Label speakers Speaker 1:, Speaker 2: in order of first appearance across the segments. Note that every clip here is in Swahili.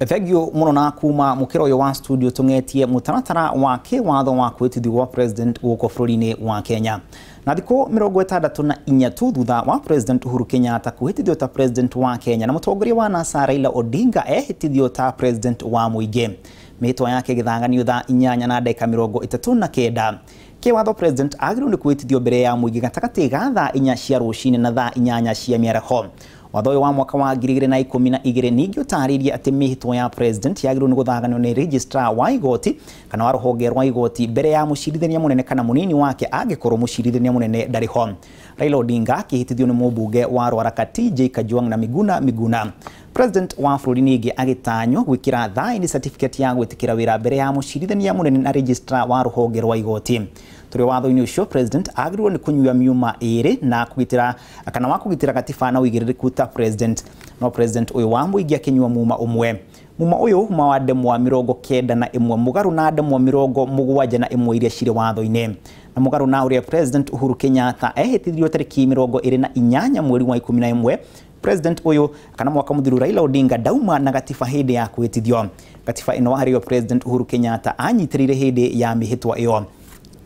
Speaker 1: Thegio muno na kuma mukira uyu wa studio tungetie mutaratara wa kiwatho wa kwihitithio wa president guko bururi-ini wa Kenya. Na thiko 64 tu thutha wa president Uhuru Kenyatta kwihitithio ta president wa Kenya na mutongoria wa NASA Raila Odinga ehitithio ta president wa muingi. Mihitwa yake githaganio thaa inyanya na dakika 39. Kiwatho president agirwo ni kwihitithio mbere ya muingi gatagati ga thaa inya cia rucini na thaa inyanya cia miaraho. Watho uyu wa mwaka wa 2012 ningĩ ũtarĩirie atĩ mĩhĩtwa ya president yagĩrĩirwo nĩ gũthaganio nĩ registrar wa igoti kana wa rũhonge rwa igoti mbere ya mucirithania munene kana munini wake angĩkorwo mucirithania munene ndarĩ ho. Raila Odinga akĩhĩtithio nĩ mũmbunge wa Rwarakati Kajwang na Miguna. President wa bũrũri ningĩ agĩtanywo gwĩkĩra thaĩni certificate ya gwĩtĩkĩra wĩra mbere ya mucirithania munene na registrar wa rũhonge rwa igoti. Tũrĩ watho-inĩ ũcio president agĩrĩirwo nĩ kũnyua miuma ĩrĩ na kũgitĩra kana wa kũgitĩra gatiba na ũigĩrĩrĩku ta president. No president ũyũ wa mũingĩ akĩnyua muma ũmwe. Muma ũyũ uma wa ndemwa 91 mũgarũ na ndemwa 71 iria cirĩ watho-inĩ. Na mũgarũ na ũrĩa president Uhuru Kenyatta ehĩtithirio tarĩki 28 mweri wa 11, president ũyũ kana mwaka mũthiru Raila Odinga dauma na gatiba hĩndĩ ya kwĩhĩtithio. Gatiba ĩno harĩ president Uhuru Kenyatta anyitĩrĩire hĩndĩ ya mĩhĩtwa ĩyo.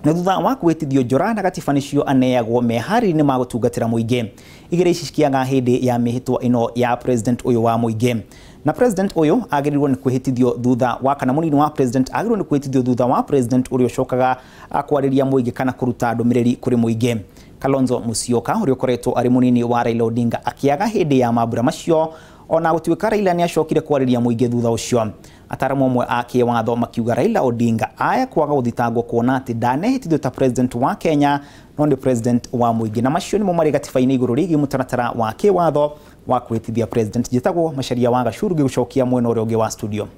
Speaker 1: Na thutha wa kwĩhĩtithio njora na gatiba nĩcio aneagwo meharĩrĩria ma gũtungatĩra mũingĩ. Igĩrĩ ici cikiaga hĩndĩ ya mĩhĩtwa ĩno ya president ũyũ wa mũingĩ. Na president ũyũ agĩrĩirwo nĩ kwĩhĩtithio thutha wa kana mũnini wa president agĩrĩirwo nĩ kwĩhĩtithio thutha wa president ũrĩa ũcokaga kwarĩria mũingĩ kana kũruta ndũmĩrĩri kũrĩ mũingĩ. Kalonzo Musyoka ũrĩa ũkoretwo arĩ mũnini wa Raila Odinga akĩaga hĩndĩ ya mambura macio, ona gũtuĩka Raila nĩ acokire kwarĩria mũingĩ thutha ũcio. Ataramu amwe a kiwatho makiuga Raila Odinga aya kwaga gũthitangwo kuona atĩ ndanehĩtithio ta president wa Kenya no nĩ president wa mũingĩ. Na macio nĩmo marĩ gatiba-inĩ igũrũ rĩgiĩ mutaratara wa kiwatho wa kwĩhĩtithia president. Njĩtagwo Macharia wa gachuru ngĩgũcokia mwena ũrĩa ũngĩ wa studio.